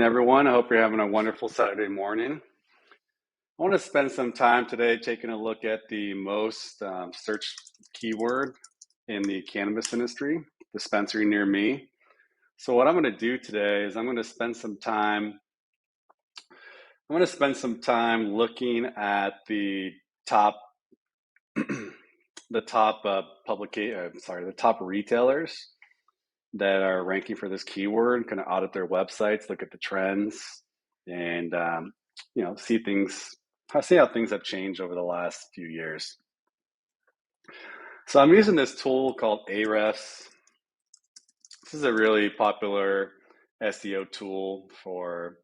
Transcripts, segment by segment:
Everyone, I hope you're having a wonderful Saturday morning. I want to spend some time today taking a look at the most searched keyword in the cannabis industry, dispensary near me. So what I'm going to do today is I'm going to spend some time looking at the top the top retailers that are ranking for this keyword, kind of audit their websites, look at the trends, and see how things have changed over the last few years. So I'm using this tool called Ahrefs. This is a really popular SEO tool for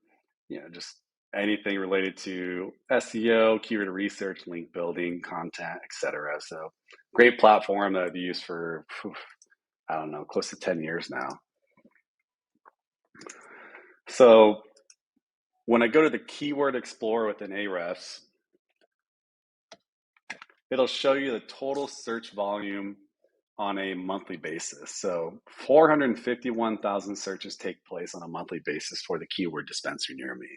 just anything related to SEO, keyword research, link building, content, etc. So great platform that I've used for I don't know, close to 10 years now. So when I go to the Keyword Explorer within Ahrefs, it'll show you the total search volume on a monthly basis. So 451,000 searches take place on a monthly basis for the keyword dispensary near me.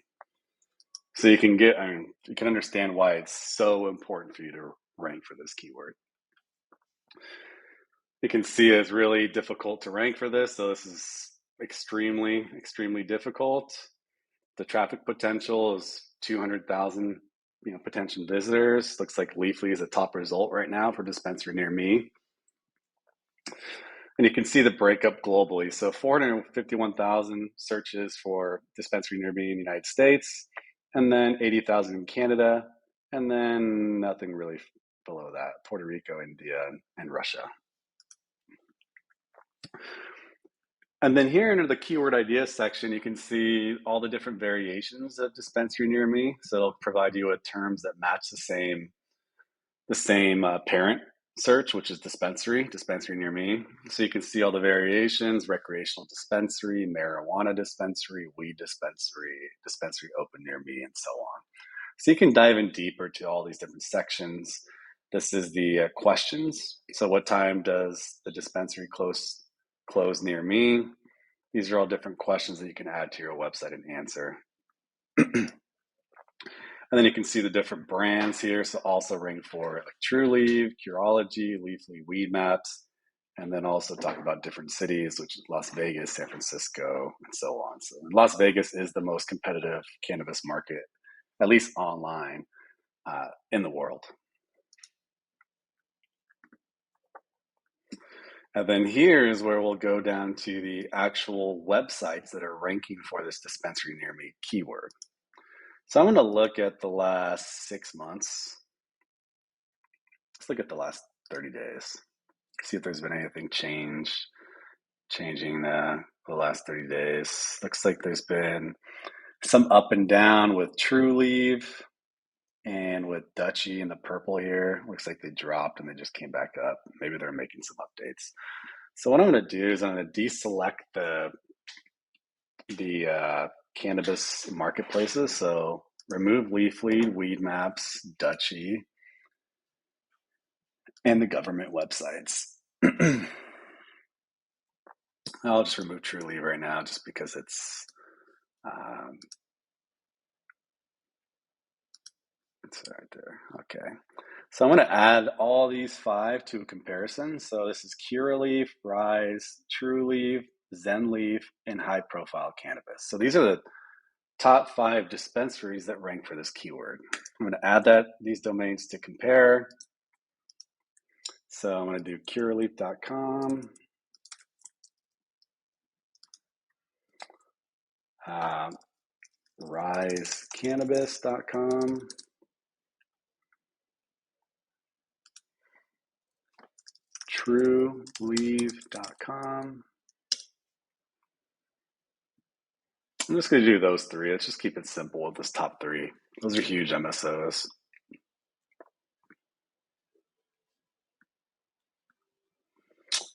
So you can understand why it's so important for you to rank for this keyword. You can see it's really difficult to rank for this. So this is extremely, extremely difficult. The traffic potential is 200,000 potential visitors. Looks like Leafly is a top result right now for dispensary near me. And you can see the breakup globally. So 451,000 searches for dispensary near me in the United States, and then 80,000 in Canada, and then nothing really below that, Puerto Rico, India, and Russia. And then here under the keyword ideas section, you can see all the different variations of dispensary near me. So it'll provide you with terms that match the same parent search, which is dispensary near me. So you can see all the variations: recreational dispensary, marijuana dispensary, weed dispensary open near me, and so on. So you can dive in deeper to all these different sections. This is the questions. So what time does the dispensary close near me? These are all different questions that you can add to your website and answer. And then you can see the different brands here. So also rank for like TrueLeaf, Curology, Leafly, Weed Maps, and then also talk about different cities, which is Las Vegas, San Francisco, and so on. So Las Vegas is the most competitive cannabis market, at least online, in the world. And then here is where we'll go down to the actual websites that are ranking for this dispensary near me keyword. So I'm going to look at the last 6 months. Let's look at the last 30 days. See if there's been anything changing the last 30 days. Looks like there's been some up and down with TrueLeaf and with Dutchie in the purple here. Looks like they dropped and they just came back up. Maybe they're making some updates. So what I'm going to do is I'm going to deselect the cannabis marketplaces. So remove Leafly, Weed Maps, Dutchie, and the government websites. I'll just remove TrueLeaf right now just because it's right there. Okay. So I'm going to add all these 5 to a comparison. So this is Curaleaf, Rise, TrueLeaf, ZenLeaf, and High Profile Cannabis. So these are the top 5 dispensaries that rank for this keyword. I'm going to add these domains to compare. So I'm going to do curaleaf.com, risecannabis.com, trueleaf.com. I'm just going to do those 3. Let's just keep it simple with this top 3. Those are huge MSOs.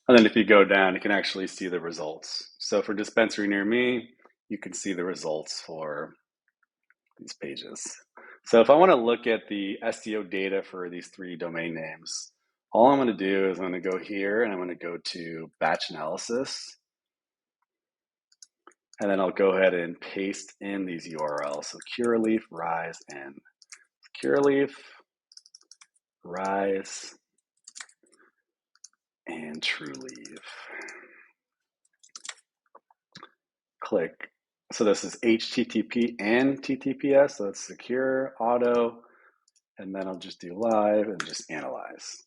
And then if you go down, you can actually see the results. So for dispensary near me, you can see the results for these pages. So if I want to look at the SEO data for these 3 domain names, all I'm going to do is I'm going to go here and I'm going to go to batch analysis. And then I'll go ahead and paste in these URLs. So Curaleaf, Rise, and Curaleaf, Rise, and TrueLeaf. Click. So this is HTTP and TTPS, so it's secure, auto, and then I'll just do live and just analyze.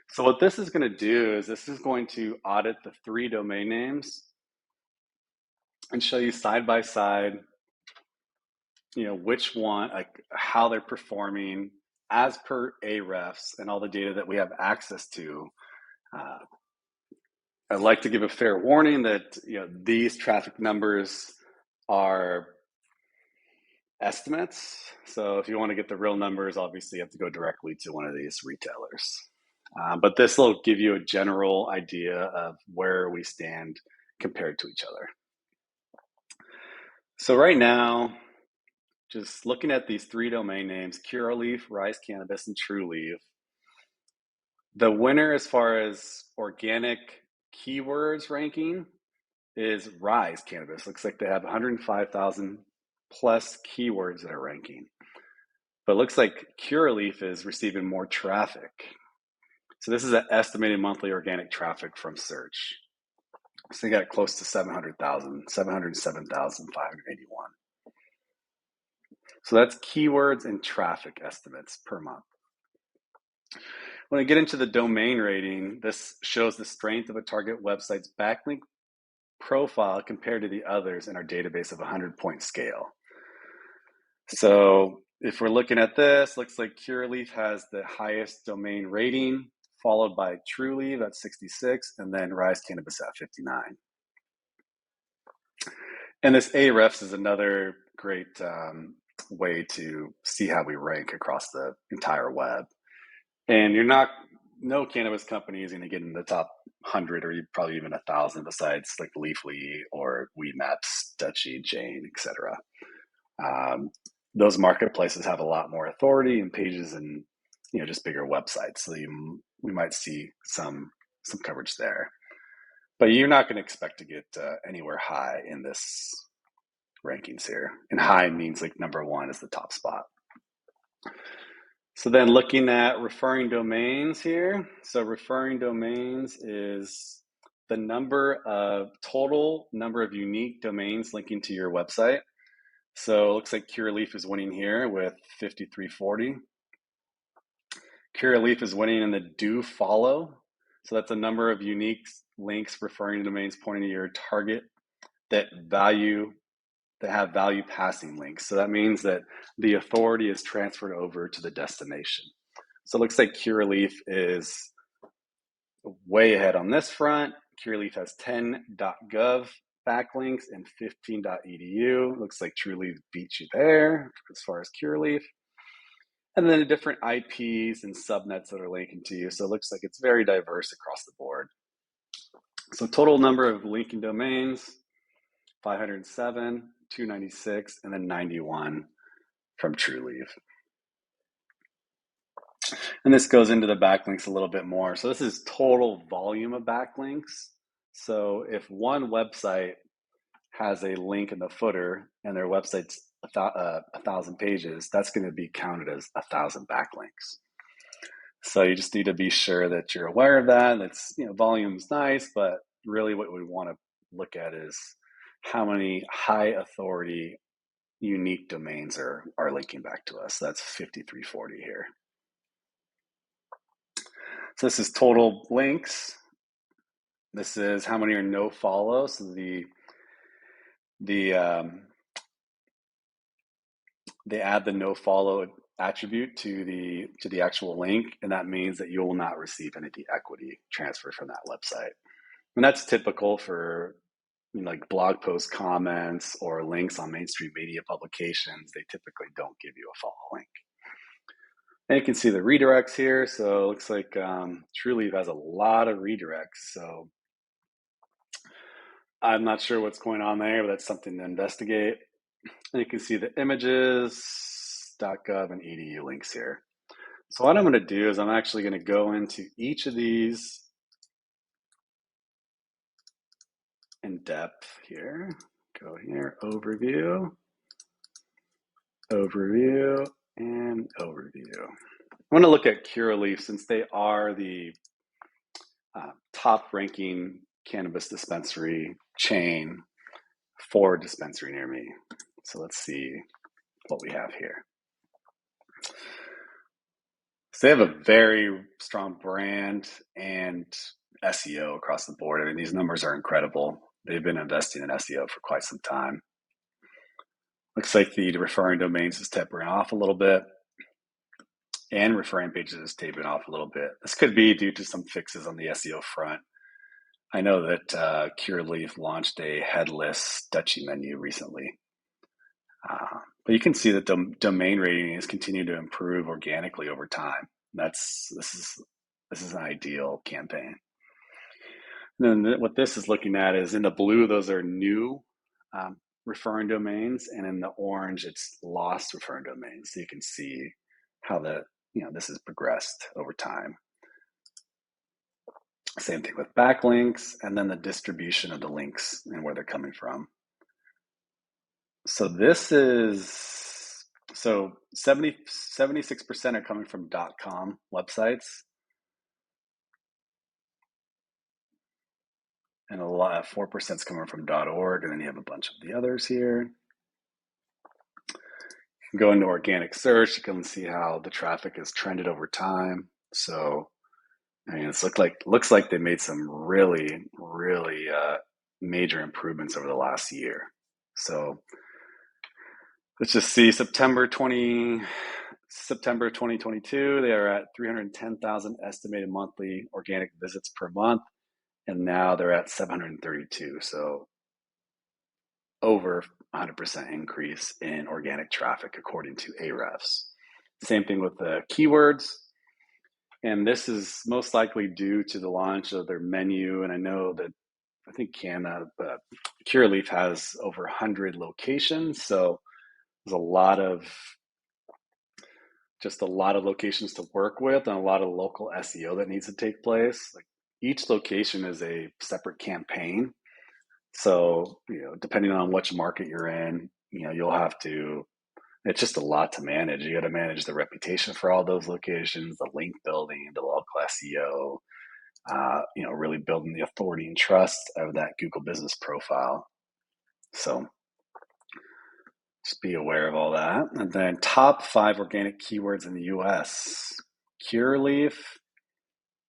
So what this is going to do is this is going to audit the 3 domain names and show you side by side, which one, like how they're performing as per Ahrefs and all the data that we have access to. I'd like to give a fair warning that these traffic numbers are estimates. So if you want to get the real numbers, obviously you have to go directly to one of these retailers. But this will give you a general idea of where we stand compared to each other. So right now, just looking at these 3 domain names, Curaleaf, Rise Cannabis, and TrueLeaf, the winner as far as organic keywords ranking is Rise Cannabis. Looks like they have 105,000 plus keywords that are ranking. But it looks like Curaleaf is receiving more traffic. So this is an estimated monthly organic traffic from search. So they got close to 700,000, 707,581. So that's keywords and traffic estimates per month. When I get into the domain rating, this shows the strength of a target website's backlink profile compared to the others in our database of a 100-point scale. So if we're looking at this, looks like Curaleaf has the highest domain rating, followed by TrueLeaf at 66, and then Rise Cannabis at 59. And this Ahrefs is another great way to see how we rank across the entire web. And no cannabis company is going to get in the top 100 or probably even 1,000 besides like Leafly or Weedmaps, Dutchie, Jane, etc. Those marketplaces have a lot more authority and pages and just bigger websites. So we might see some coverage there. But you're not going to expect to get anywhere high in this rankings here. And high means like number 1 is the top spot. So then looking at referring domains here. So referring domains is the total number of unique domains linking to your website. So it looks like Curaleaf is winning here with 5,340. Curaleaf is winning in the do follow. So that's a number of unique links referring to domains pointing to your target that have value passing links. So that means that the authority is transferred over to the destination. So it looks like Curaleaf is way ahead on this front. Curaleaf has 10.gov backlinks and 15.edu. Looks like TrueLeaf beats you there as far as Curaleaf. And then the different IPs and subnets that are linking to you. So it looks like it's very diverse across the board. So total number of linking domains, 507, 296, and then 91 from TrueLeaf. And this goes into the backlinks a little bit more. So this is total volume of backlinks. So if one website has a link in the footer and their website's 1,000 pages, that's going to be counted as 1,000 backlinks. So you just need to be sure that you're aware of that. That's, volume's nice, but really what we want to look at is how many high authority unique domains are linking back to us. That's 5,340 here. So this is total links. This is how many are no follow. So they add the no follow attribute to the actual link, and that means that you will not receive any equity transfer from that website. And that's typical for like blog post comments or links on mainstream media publications. They typically don't give you a follow link. And you can see the redirects here. So it looks like TrueLeaf has a lot of redirects. So I'm not sure what's going on there, but that's something to investigate. And you can see the images, .gov, and edu links here. So what I'm going to do is I'm actually going to go into each of these in depth here. go here, overview, overview, and overview. I want to look at Curaleaf since they are the top ranking cannabis dispensary chain for dispensary near me. So let's see what we have here. So they have a very strong brand and SEO across the board. I mean, these numbers are incredible. They've been investing in SEO for quite some time. Looks like the referring domains is tapering off a little bit, and referring pages is tapering off a little bit. This could be due to some fixes on the SEO front. I know that Curaleaf launched a headless Dutchie menu recently. But you can see that the domain rating has continued to improve organically over time. This is an ideal campaign. And then what this is looking at is in the blue, those are new referring domains, and in the orange, it's lost referring domains. So you can see how this has progressed over time. Same thing with backlinks, and then the distribution of the links and where they're coming from. So this is 76% are coming from .com websites, and a lot 4% is coming from .org, and then you have a bunch of the others here. You can go into organic search. You can see how the traffic has trended over time. So I mean, looks like they made some really major improvements over the last year. So let's just see September 2022, they are at 310,000 estimated monthly organic visits per month, and now they're at 732. So over 100% increase in organic traffic according to Ahrefs. Same thing with the keywords. And this is most likely due to the launch of their menu. And I know that I think Curaleaf has over 100 locations. So there's a lot of locations to work with and a lot of local SEO that needs to take place. Like each location is a separate campaign. So, depending on which market you're in, you'll have to, it's just a lot to manage. You got to manage the reputation for all those locations, the link building, the local SEO, really building the authority and trust of that Google business profile. So just be aware of all that. And then top 5 organic keywords in the US. Curaleaf,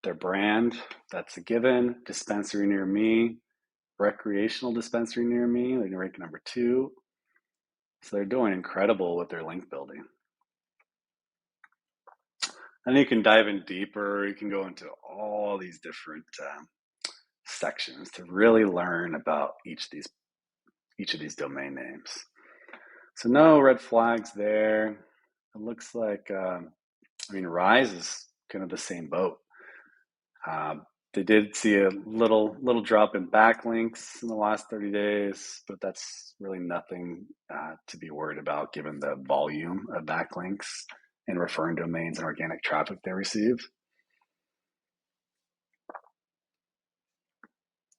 their brand, that's a given. Dispensary near me, recreational dispensary near me, they rank number 2. So they're doing incredible with their link building. And you can dive in deeper. You can go into all these different sections to really learn about each of these domain names. So no red flags there. It looks like, Rise is kind of the same boat. They did see a little drop in backlinks in the last 30 days, but that's really nothing to be worried about given the volume of backlinks and referring domains and organic traffic they receive.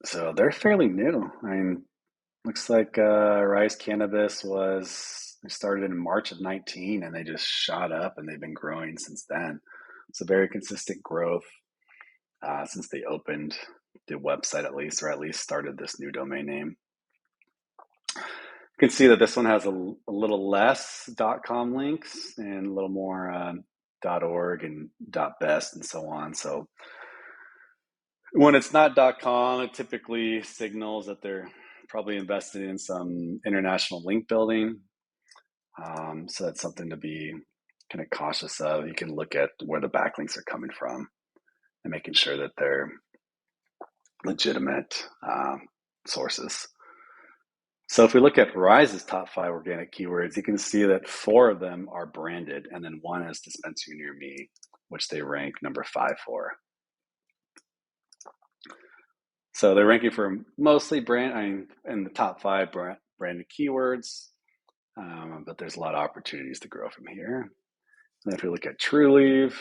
So they're fairly new. I mean, looks like Rise Cannabis they started in March of 19 and they just shot up and they've been growing since then. It's a very consistent growth since they opened the website at least started this new domain name. You can see that this one has a little less .com links and a little more .org and .best and so on. So when it's not .com, it typically signals that they're probably invested in some international link building. So that's something to be kind of cautious of. You can look at where the backlinks are coming from and making sure that they're legitimate sources. So if we look at Rise's top 5 organic keywords, you can see that 4 of them are branded, and then 1 is dispensary near me, which they rank number 5 for. So they're ranking for mostly in the top 5 branded keywords, but there's a lot of opportunities to grow from here. And if we look at Trulieve,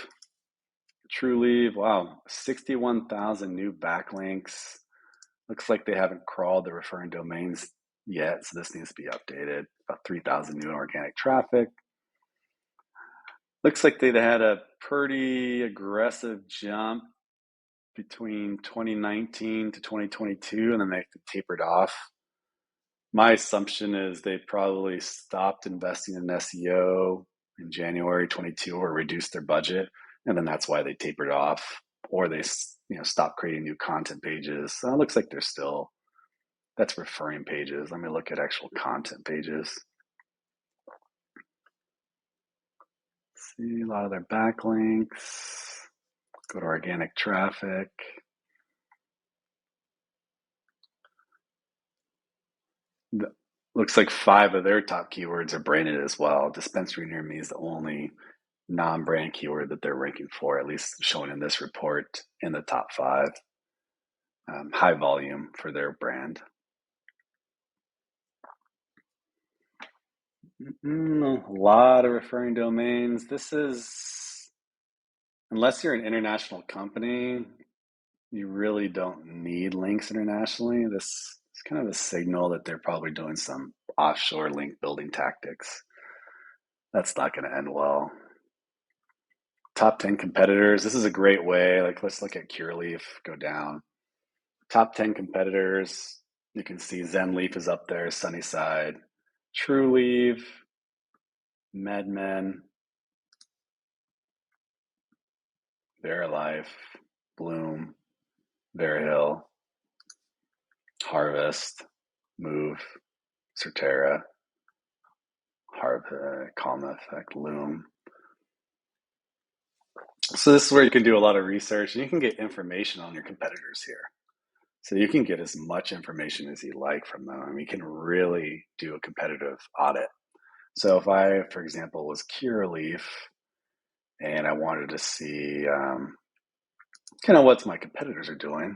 wow, 61,000 new backlinks. Looks like they haven't crawled the referring domains yet, so this needs to be updated. About 3,000 new organic traffic. Looks like they had a pretty aggressive jump between 2019 to 2022, and then they tapered off. My assumption is they probably stopped investing in SEO in January 22 or reduced their budget, and then that's why they tapered off, or they stopped creating new content pages. So it looks like they're still, that's referring pages. Let me look at actual content pages. See a lot of their backlinks. Go to organic traffic. Looks like 5 of their top keywords are branded as well. Dispensary near me is the only non-brand keyword that they're ranking for, at least shown in this report, in the top 5. High volume for their brand. A lot of referring domains. This is, unless you're an international company, you really don't need links internationally. This is kind of a signal that they're probably doing some offshore link building tactics. That's not going to end well. Top 10 competitors. This is a great way. Like, let's look at Cureleaf, go down. Top 10 competitors. You can see ZenLeaf is up there, Sunnyside, TrueLeaf, MedMen, VeriLife, Bloom, VeriHill, Harvest, Move, Certera, Calm Effect, Loom. So this is where you can do a lot of research, and you can get information on your competitors here. So you can get as much information as you like from them. I mean, you can really do a competitive audit. So if I, for example, was Cureleaf and I wanted to see kind of what my competitors are doing,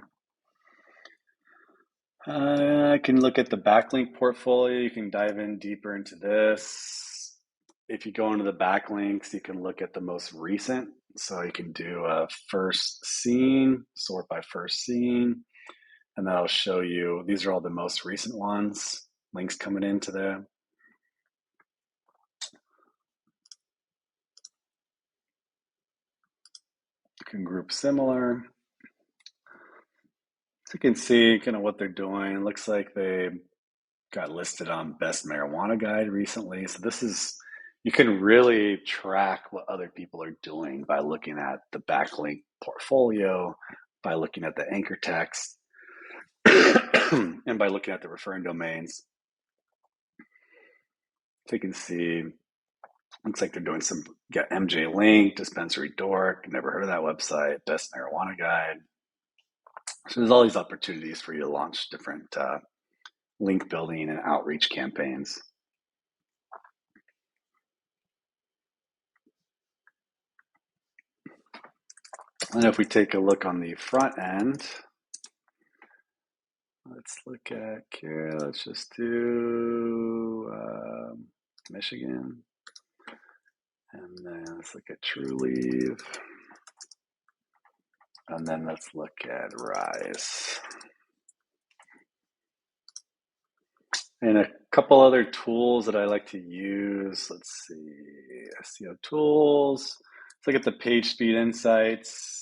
I can look at the backlink portfolio. You can dive in deeper into this. If you go into the backlinks, you can look at the most recent. So you can do a first seen, sort by first seen, and that'll show you, these are all the most recent ones, links coming into them. You can group similar. So you can see kind of what they're doing. It looks like they got listed on Best Marijuana Guide recently. So this is, you can really track what other people are doing by looking at the backlink portfolio, by looking at the anchor text, and by looking at the referring domains. So you can see, looks like they're doing some, got MJ Link, Dispensary Dork, never heard of that website, Best Marijuana Guide. So there's all these opportunities for you to launch different link building and outreach campaigns. And if we take a look on the front end, let's look at here. Let's just do Michigan. And then let's look at TrueLeaf. And then let's look at Rise. And a couple other tools that I like to use. Let's see, SEO tools. Let's look at the page speed insights.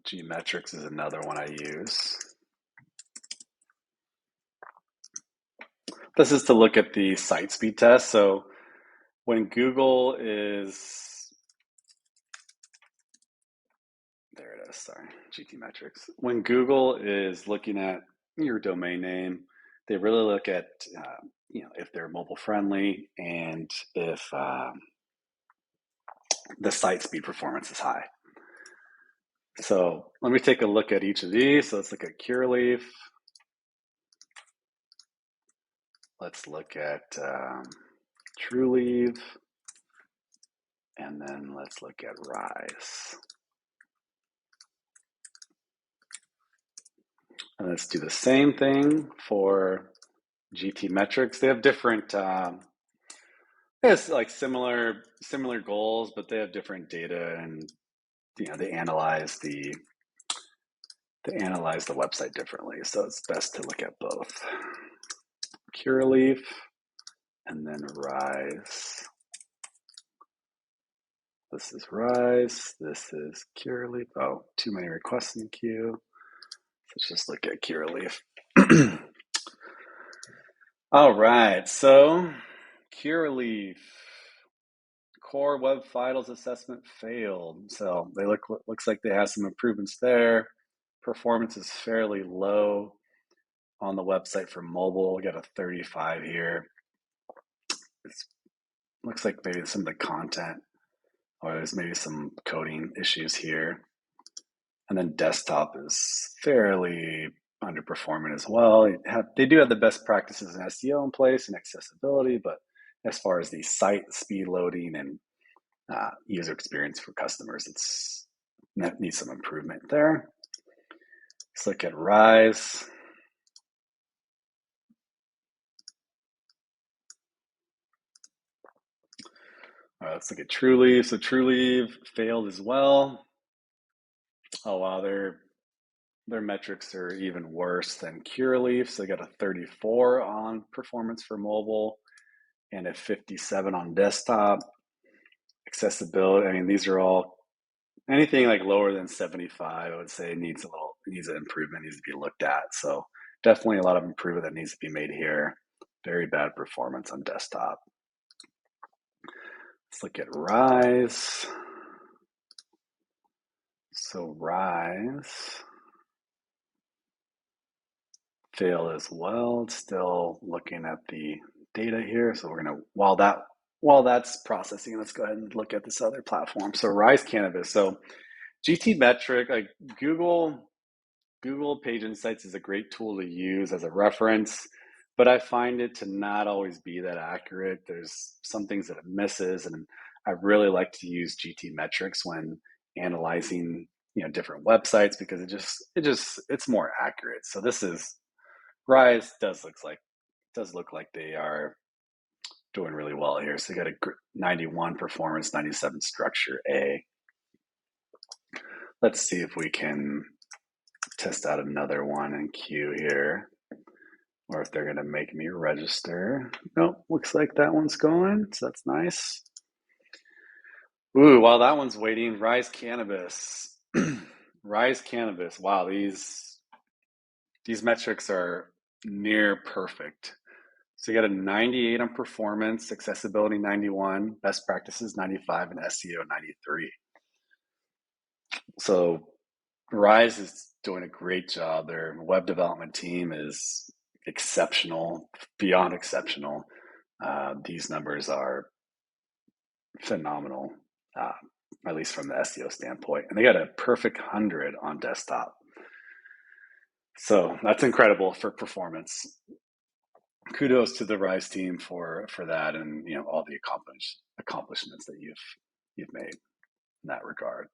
Gmetrics is another one I use. This is to look at the site speed test. So when Google is, there it is, sorry, GTmetrix. When Google is looking at your domain name, they really look at, if they're mobile friendly and if the site speed performance is high. So let me take a look at each of these. So let's look at Cureleaf. Let's look at TrueLeaf. And then let's look at Rise. And let's do the same thing for GTmetrix. They have different it's like similar goals, but they have different data, and they analyze the website differently. So it's best to look at both. Curaleaf and then Rise. This is Rise. This is Curaleaf. Oh, too many requests in the queue. Let's just look at Curaleaf. All right, so Curaleaf core web vitals assessment failed. So they looks like they have some improvements there. Performance is fairly low on the website for mobile. We got a 35 here. It looks like maybe some of the content, or there's maybe some coding issues here. And then desktop is fairly underperforming as well. They do have the best practices in SEO in place and accessibility, but as far as the site speed loading and user experience for customers, that needs some improvement there. Let's look at Rise. All right, let's look at TrueLeave. So TrueLeave failed as well. Oh wow, their metrics are even worse than Curaleaf. So they got a 34 on performance for mobile and a 57 on desktop. Accessibility, I mean, these are all anything like lower than 75, I would say needs an improvement, needs to be looked at. So definitely a lot of improvement that needs to be made here. Very bad performance on desktop. Let's look at Rise. So Rise failed as well. Still looking at the data here. So we're gonna while that's processing, let's go ahead and look at this other platform. So Rise Cannabis. So GT metric, like Google Page Insights is a great tool to use as a reference, but I find it to not always be that accurate. There's some things that it misses, and I really like to use GT metrics when analyzing different websites because it's more accurate. So this is Rise does look like they are doing really well here. So you got a 91 performance, 97 structure A. Let's see if we can test out another one in queue here, or if they're going to make me register. Nope, looks like that one's going, so that's nice. Ooh, while that one's waiting, Rise Cannabis. Rise Cannabis. Wow, these metrics are near perfect. So you got a 98 on performance, accessibility 91, best practices 95, and SEO 93. So Rise is doing a great job. Their web development team is exceptional, beyond exceptional. These numbers are phenomenal, at least from the SEO standpoint. And they got a perfect 100 on desktop. So that's incredible for performance. Kudos to the Rise team for that, and all the accomplishments that you've made in that regard.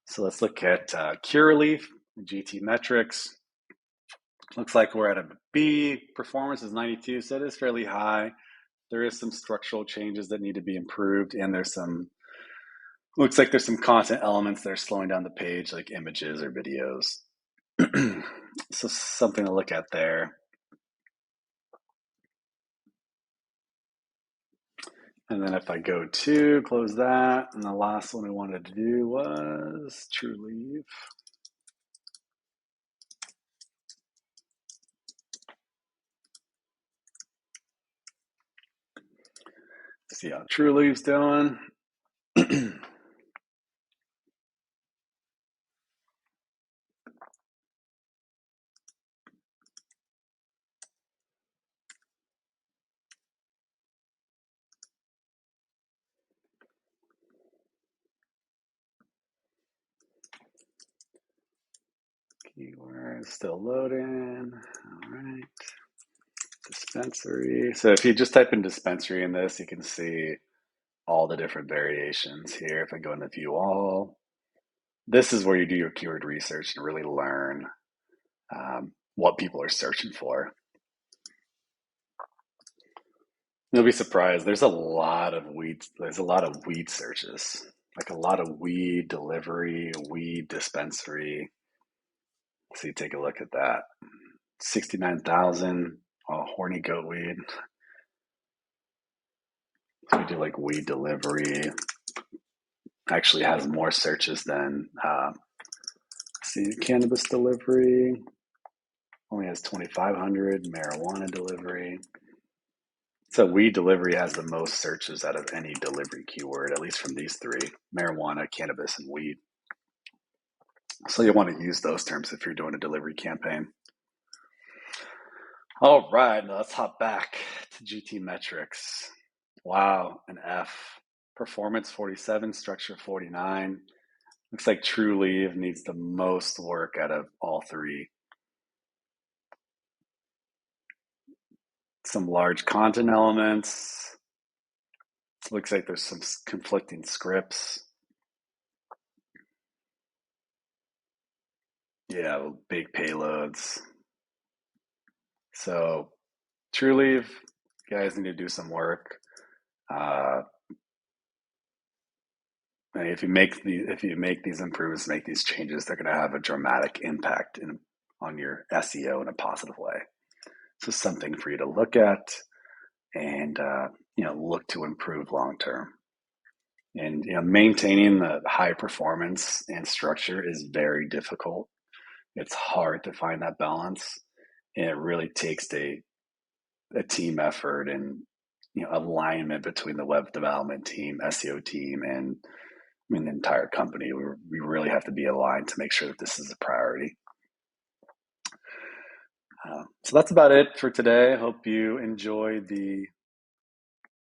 So let's look at Curaleaf, GT metrics. Looks like we're at a B. Performance is 92, so it is fairly high. There is some structural changes that need to be improved, and looks like there's some content elements that are slowing down the page, like images or videos. So something to look at there. And then if I go to close that, and the last one we wanted to do was TrueLeave. See how TrueLeave's doing. Keyword still loading. All right. Dispensary. So if you just type in dispensary in this, you can see all the different variations here. If I go into view all, this is where you do your keyword research and really learn what people are searching for. You'll be surprised. There's a lot of weed. There's a lot of weed searches, like a lot of weed delivery, weed dispensary. So you take a look at that. 69,000. Oh, horny goat weed. So we do like weed delivery. Actually has more searches than see cannabis delivery. Only has 2,500. Marijuana delivery. So weed delivery has the most searches out of any delivery keyword, at least from these three: marijuana, cannabis, and weed. So you want to use those terms if you're doing a delivery campaign. All right, now let's hop back to GT metrics. Wow, an F. Performance 47, structure 49. Looks like True Leave needs the most work out of all three. Some large content elements. Looks like there's some conflicting scripts. Yeah, big payloads. So True Leave, you guys need to do some work. And if you make these improvements, make these changes, they're going to have a dramatic impact on your SEO in a positive way. So something for you to look at and look to improve long term. And maintaining the high performance and structure is very difficult. It's hard to find that balance, and it really takes a team effort and alignment between the web development team, SEO team, and the entire company. We really have to be aligned to make sure that this is a priority. So that's about it for today. I hope you enjoyed the